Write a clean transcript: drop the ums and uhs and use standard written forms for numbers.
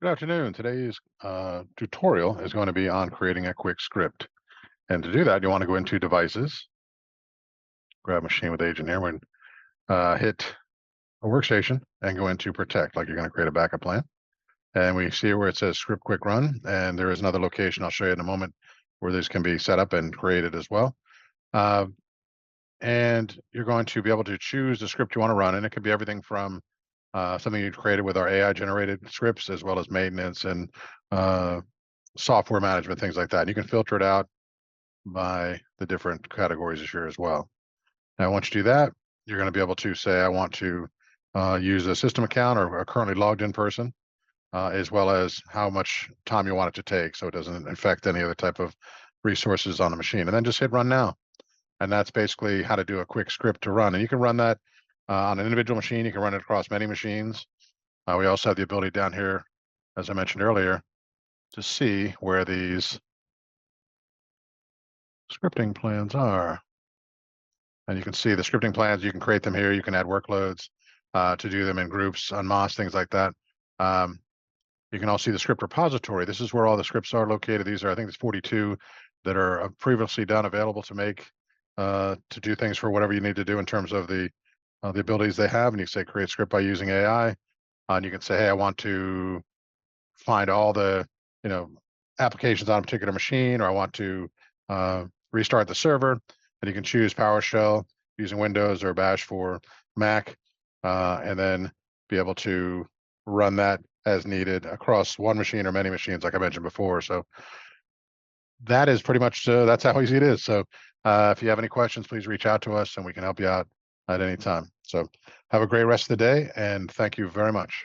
Good afternoon. Today's tutorial is going to be on creating a quick script. And to do that, you want to go into Devices, grab Machine with Agent here, and hit a Workstation and go into Protect, like you're going to create a backup plan. And we see where it says Script Quick Run, and there is another location I'll show you in a moment where this can be set up and created as well. Uh, and you're going to be able to choose the script you want to run, and it could be everything from something you created with our AI generated scripts, as well as maintenance and uh, software management, things like that. And you can filter it out by the different categories here as well. Now, once you do that, you're going to be able to say, I want to use a system account or a currently logged in person, as well as how much time you want it to take so it doesn't affect any other type of resources on the machine. And then just hit run now. And that's basically how to do a quick script to run. And you can run that on an individual machine. You can run it across many machines. We also have the ability down here, as I mentioned earlier, to see where these scripting plans are. And you can see the scripting plans. You can create them here. You can add workloads to do them in groups, on MOS, things like that. You can also see the script repository. This is where all the scripts are located. These are, I think, there's 42 that are previously done, available to make to do things for whatever you need to do in terms of the abilities they have. And you say create script by using AI, and you can say, hey, I want to find all the applications on a particular machine, or I want to restart the server. And you can choose PowerShell using Windows or Bash for Mac, and then be able to run that as needed across one machine or many machines, like I mentioned before. So that is pretty much that's how easy it is. So if you have any questions, please reach out to us and we can help you out at any time. So have a great rest of the day, and thank you very much.